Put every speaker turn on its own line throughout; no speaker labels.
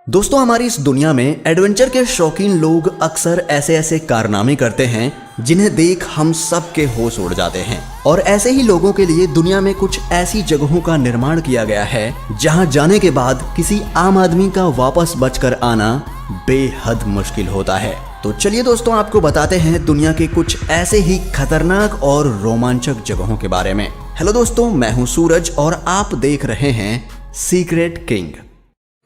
दोस्तों, हमारी इस दुनिया में एडवेंचर के शौकीन लोग अक्सर ऐसे ऐसे कारनामे करते हैं जिन्हें देख हम सब के होश उड़ जाते हैं। और ऐसे ही लोगों के लिए दुनिया में कुछ ऐसी जगहों का निर्माण किया गया है जहां जाने के बाद किसी आम आदमी का वापस बचकर आना बेहद मुश्किल होता है। तो चलिए दोस्तों, आपको बताते हैं दुनिया के कुछ ऐसे ही खतरनाक और रोमांचक जगहों के बारे में। हेलो दोस्तों, मैं हूं सूरज और आप देख रहे हैं सीक्रेट किंग।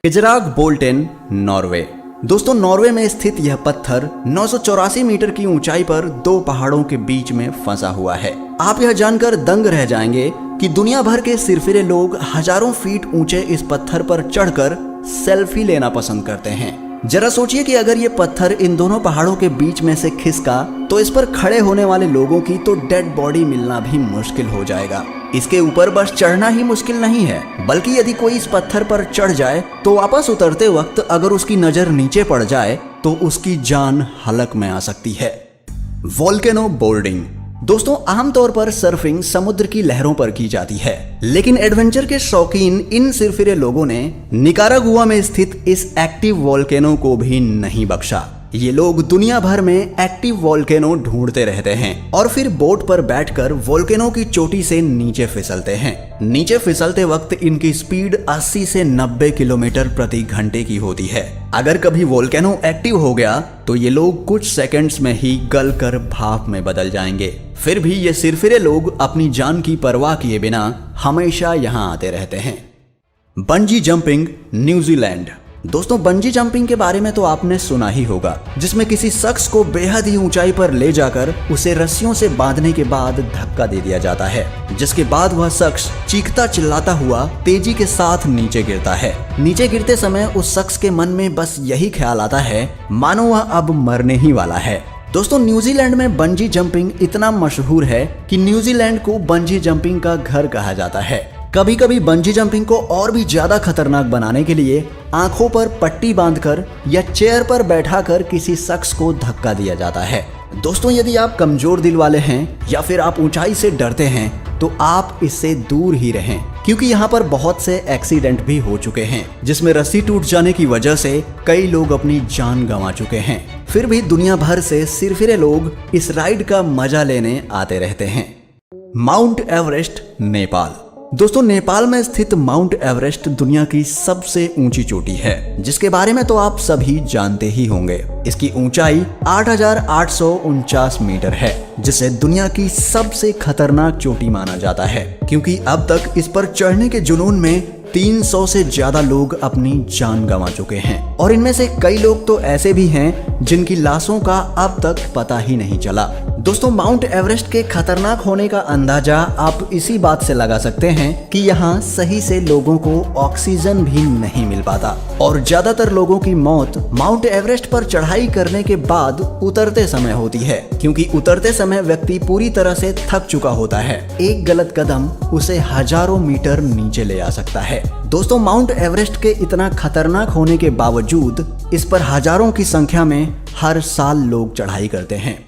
इजराग बोल्टेन, नॉर्वे। दोस्तों, नॉर्वे में स्थित यह पत्थर 984 मीटर की ऊंचाई पर दो पहाड़ों के बीच में फंसा हुआ है। आप यह जानकर दंग रह जाएंगे कि दुनिया भर के सिरफिरे लोग हजारों फीट ऊंचे इस पत्थर पर चढ़कर सेल्फी लेना पसंद करते हैं। जरा सोचिए कि अगर ये पत्थर इन दोनों पहाड़ों के बीच में से खिसका तो इस पर खड़े होने वाले लोगों की तो डेड बॉडी मिलना भी मुश्किल हो जाएगा। इसके ऊपर बस चढ़ना ही मुश्किल नहीं है, बल्कि यदि कोई इस पत्थर पर चढ़ जाए तो वापस उतरते वक्त अगर उसकी नजर नीचे पड़ जाए तो उसकी जान हलक में आ सकती है। Volcano boarding. दोस्तों, आमतौर पर सर्फिंग समुद्र की लहरों पर की जाती है, लेकिन एडवेंचर के शौकीन इन सिरफिरे लोगों ने निकारागुआ में स्थित इस एक्टिव वोल्केनो को भी नहीं बख्शा। ये लोग दुनिया भर में एक्टिव वोल्केनो ढूंढते रहते हैं और फिर बोट पर बैठकर वोल्केनो की चोटी से नीचे फिसलते हैं। नीचे फिसलते वक्त इनकी स्पीड 80 से 90 किलोमीटर प्रति घंटे की होती है। अगर कभी वोल्केनो एक्टिव हो गया तो ये लोग कुछ सेकंड्स में ही गल कर भाप में बदल जाएंगे। फिर भी ये सिरफिरे लोग अपनी जान की परवाह किए बिना हमेशा यहाँ आते रहते हैं। Bungee jumping, New Zealand. दोस्तों, बंजी जंपिंग के बारे में तो आपने सुना ही होगा, जिसमें किसी शख्स को बेहद ही ऊंचाई पर ले जाकर उसे रस्सियों से बांधने के बाद धक्का दे दिया जाता है, जिसके बाद वह शख्स चीखता चिल्लाता हुआ तेजी के साथ नीचे गिरता है। नीचे गिरते समय उस शख्स के मन में बस यही ख्याल आता है मानो वह अब मरने ही वाला है। दोस्तों, न्यूजीलैंड में बंजी जंपिंग इतना मशहूर है कि न्यूजीलैंड को बंजी जंपिंग का घर कहा जाता है। कभी कभी बंजी जंपिंग को और भी ज्यादा खतरनाक बनाने के लिए आंखों पर पट्टी बांधकर या चेयर पर बैठाकर किसी शख्स को धक्का दिया जाता है। दोस्तों, यदि आप कमजोर दिल वाले हैं या फिर आप ऊंचाई से डरते हैं तो आप इससे दूर ही रहें, क्योंकि यहाँ पर बहुत से एक्सीडेंट भी हो चुके हैं जिसमें रस्सी टूट जाने की वजह से कई लोग अपनी जान गंवा चुके हैं। फिर भी दुनिया भर से सिरफिरे लोग इस राइड का मजा लेने आते रहते हैं। Mount Everest, Nepal. दोस्तों, नेपाल में स्थित माउंट एवरेस्ट दुनिया की सबसे ऊंची चोटी है, जिसके बारे में तो आप सभी जानते ही होंगे। इसकी ऊंचाई 8,849 मीटर है, जिसे दुनिया की सबसे खतरनाक चोटी माना जाता है, क्योंकि अब तक इस पर चढ़ने के जुनून में 300 से ज्यादा लोग अपनी जान गंवा चुके हैं और इनमें से कई लोग तो ऐसे भी हैं जिनकी लाशों का अब तक पता ही नहीं चला। दोस्तों, माउंट एवरेस्ट के खतरनाक होने का अंदाजा आप इसी बात से लगा सकते हैं कि यहाँ सही से लोगों को ऑक्सीजन भी नहीं मिल पाता और ज्यादातर लोगों की मौत माउंट एवरेस्ट पर चढ़ाई करने के बाद उतरते समय होती है, क्योंकि उतरते समय व्यक्ति पूरी तरह से थक चुका होता है। एक गलत कदम उसे हजारों मीटर नीचे ले आ सकता है। दोस्तों, माउंट एवरेस्ट के इतना खतरनाक होने के बावजूद इस पर हजारों की संख्या में हर साल लोग चढ़ाई करते हैं।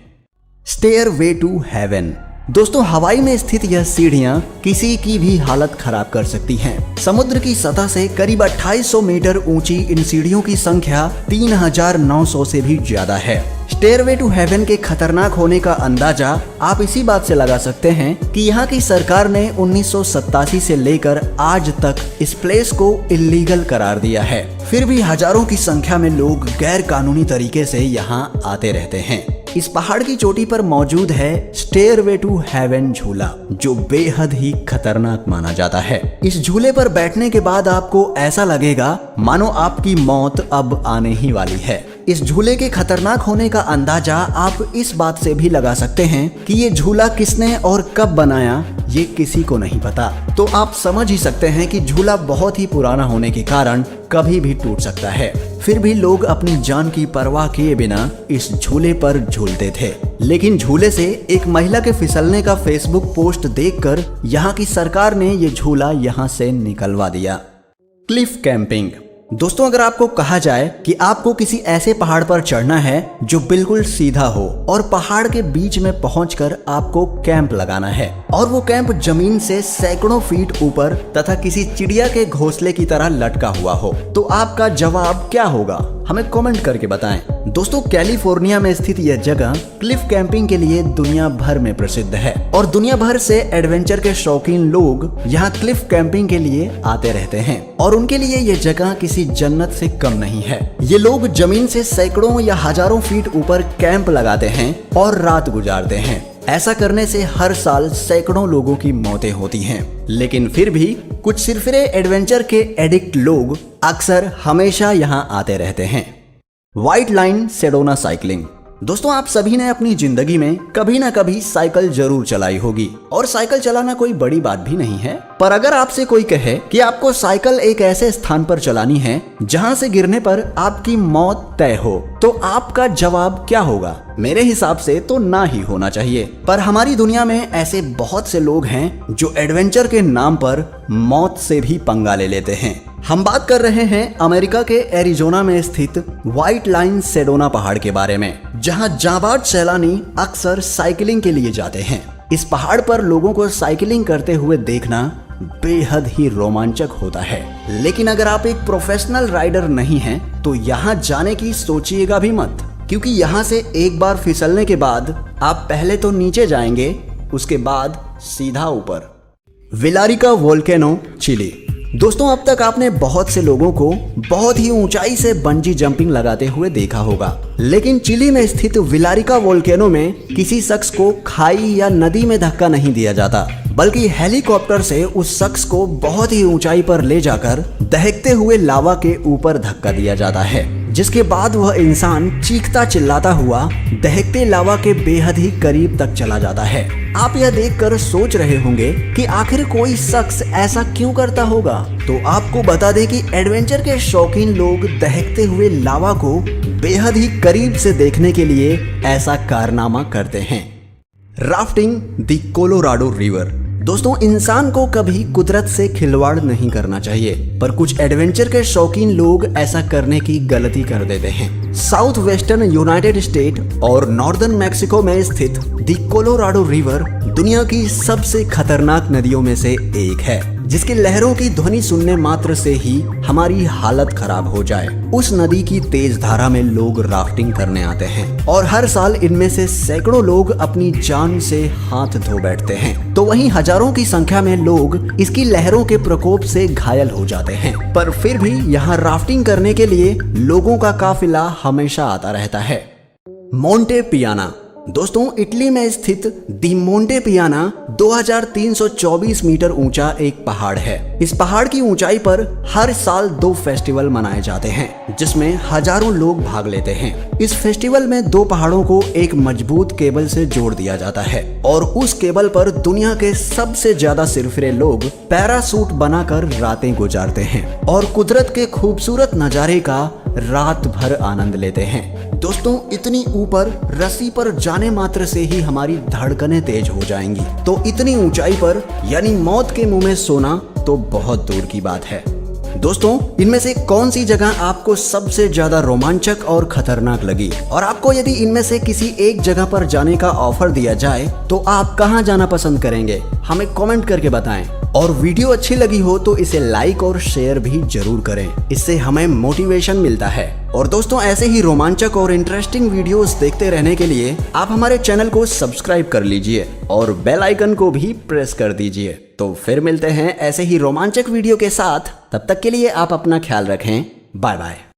Stairway to heaven. दोस्तों, हवाई में स्थित यह सीढ़ियां किसी की भी हालत खराब कर सकती हैं। समुद्र की सतह से करीब 2800 मीटर ऊंची इन सीढ़ियों की संख्या 3900 से भी ज्यादा है। स्टेयरवे टू हेवन के खतरनाक होने का अंदाजा आप इसी बात से लगा सकते हैं कि यहाँ की सरकार ने 1987 से लेकर आज तक इस प्लेस को इल्लीगल करार दिया है। फिर भी हजारों की संख्या में लोग गैर कानूनी तरीके से यहाँ आते रहते हैं। इस पहाड़ की चोटी पर मौजूद है स्टेयरवे टू हेवन झूला, जो बेहद ही खतरनाक माना जाता है। इस झूले पर बैठने के बाद आपको ऐसा लगेगा मानो आपकी मौत अब आने ही वाली है। इस झूले के खतरनाक होने का अंदाजा आप इस बात से भी लगा सकते हैं कि ये झूला किसने और कब बनाया, ये किसी को नहीं पता। तो आप समझ ही सकते हैं कि झूला बहुत ही पुराना होने के कारण कभी भी टूट सकता है। फिर भी लोग अपनी जान की परवाह किए बिना इस झूले पर झूलते थे। लेकिन झूले से एक महिला के फिसलने का फेसबुक पोस्ट देखकर यहाँ की सरकार ने ये झूला यहाँ से निकलवा दिया। Cliff camping. दोस्तों, अगर आपको कहा जाए कि आपको किसी ऐसे पहाड़ पर चढ़ना है जो बिल्कुल सीधा हो और पहाड़ के बीच में पहुंचकर आपको कैंप लगाना है, और वो कैंप जमीन से सैकड़ों फीट ऊपर तथा किसी चिड़िया के घोंसले की तरह लटका हुआ हो। तो आपका जवाब क्या होगा, हमें कमेंट करके बताएं। दोस्तों, कैलिफोर्निया में स्थित यह जगह क्लिफ कैंपिंग के लिए दुनिया भर में प्रसिद्ध है और दुनिया भर से एडवेंचर के शौकीन लोग यहाँ क्लिफ कैंपिंग के लिए आते रहते हैं और उनके लिए ये जगह किसी जन्नत से कम नहीं है। ये लोग जमीन से सैकड़ों या हजारों फीट ऊपर कैंप लगाते हैं और रात गुजारते हैं। ऐसा करने से हर साल सैकड़ों लोगों की मौतें होती हैं, लेकिन फिर भी कुछ सिरफिरे एडवेंचर के एडिक्ट लोग अक्सर हमेशा यहाँ आते रहते हैं। White line Sedona cycling. दोस्तों, आप सभी ने अपनी जिंदगी में कभी ना कभी साइकिल जरूर चलाई होगी और साइकिल चलाना कोई बड़ी बात भी नहीं है। पर अगर आपसे कोई कहे कि आपको साइकिल एक ऐसे स्थान पर चलानी है जहां से गिरने पर आपकी मौत तय हो, तो आपका जवाब क्या होगा? मेरे हिसाब से तो ना ही होना चाहिए। पर हमारी दुनिया में ऐसे बहुत से लोग हैं जो एडवेंचर के नाम पर मौत से भी पंगा ले लेते हैं। हम बात कर रहे हैं अमेरिका के एरिजोना में स्थित व्हाइट लाइन सेडोना पहाड़ के बारे में, जहां जाबाज सैलानी अक्सर साइकिलिंग के लिए जाते हैं। इस पहाड़ पर लोगों को साइकिलिंग करते हुए देखना बेहद ही रोमांचक होता है, लेकिन अगर आप एक प्रोफेशनल राइडर नहीं हैं तो यहाँ जाने की सोचिएगा भी मत, क्योंकि यहाँ से एक बार फिसलने के बाद आप पहले तो नीचे जाएंगे, उसके बाद सीधा ऊपर। विलारिका वोल्केनो, चिली। दोस्तों, अब तक आपने बहुत से लोगों को बहुत ही ऊंचाई से बंजी जंपिंग लगाते हुए देखा होगा, लेकिन चिली में स्थित विलारिका वोल्केनो में किसी शख्स को खाई या नदी में धक्का नहीं दिया जाता, बल्कि हेलीकॉप्टर से उस शख्स को बहुत ही ऊंचाई पर ले जाकर दहकते हुए लावा के ऊपर धक्का दिया जाता है, जिसके बाद वह इंसान चीखता चिल्लाता हुआ दहकते लावा के बेहद ही करीब तक चला जाता है। आप यह देखकर सोच रहे होंगे कि आखिर कोई शख्स ऐसा क्यों करता होगा, तो आपको बता दें कि एडवेंचर के शौकीन लोग दहकते हुए लावा को बेहद ही करीब से देखने के लिए ऐसा कारनामा करते हैं। Rafting the Colorado river. दोस्तों, इंसान को कभी कुदरत से खिलवाड़ नहीं करना चाहिए, पर कुछ एडवेंचर के शौकीन लोग ऐसा करने की गलती कर देते हैं। साउथ वेस्टर्न यूनाइटेड स्टेट और नॉर्दर्न मैक्सिको में स्थित द कोलोराडो रिवर दुनिया की सबसे खतरनाक नदियों में से एक है, जिसकी लहरों की ध्वनि सुनने मात्र से ही हमारी हालत खराब हो जाए। उस नदी की तेज धारा में लोग राफ्टिंग करने आते हैं और हर साल इनमें से सैकड़ों लोग अपनी जान से हाथ धो बैठते हैं, तो वहीं हजारों की संख्या में लोग इसकी लहरों के प्रकोप से घायल हो जाते हैं। पर फिर भी यहाँ राफ्टिंग करने के लिए लोगों का काफिला हमेशा आता रहता है। मोंटे पियाना। दोस्तों, इटली में स्थित दी मोंटे पियाना 2324 मीटर ऊंचा एक पहाड़ है। इस पहाड़ की ऊंचाई पर हर साल 2 फेस्टिवल मनाए जाते हैं, जिसमें हजारों लोग भाग लेते हैं। इस फेस्टिवल में 2 पहाड़ों को एक मजबूत केबल से जोड़ दिया जाता है और उस केबल पर दुनिया के सबसे ज्यादा सिरफिरे लोग पैरासूट बनाकर रातें गुजारते हैं और कुदरत के खूबसूरत नजारे का रात भर आनंद लेते हैं। दोस्तों, इतनी ऊपर रस्सी पर जाने मात्र से ही हमारी धड़कनें तेज हो जाएंगी, तो इतनी ऊंचाई पर यानी मौत के मुंह में सोना तो बहुत दूर की बात है। दोस्तों, इनमें से कौन सी जगह आपको सबसे ज्यादा रोमांचक और खतरनाक लगी, और आपको यदि इनमें से किसी एक जगह पर जाने का ऑफर दिया जाए तो आप कहां जाना पसंद करेंगे, हमें कमेंट करके बताएं। और वीडियो अच्छी लगी हो तो इसे लाइक और शेयर भी जरूर करें, इससे हमें मोटिवेशन मिलता है। और दोस्तों, ऐसे ही रोमांचक और इंटरेस्टिंग वीडियोस देखते रहने के लिए आप हमारे चैनल को सब्सक्राइब कर लीजिए और बेल आइकन को भी प्रेस कर दीजिए। तो फिर मिलते हैं ऐसे ही रोमांचक वीडियो के साथ, तब तक के लिए आप अपना ख्याल रखें। Bye bye.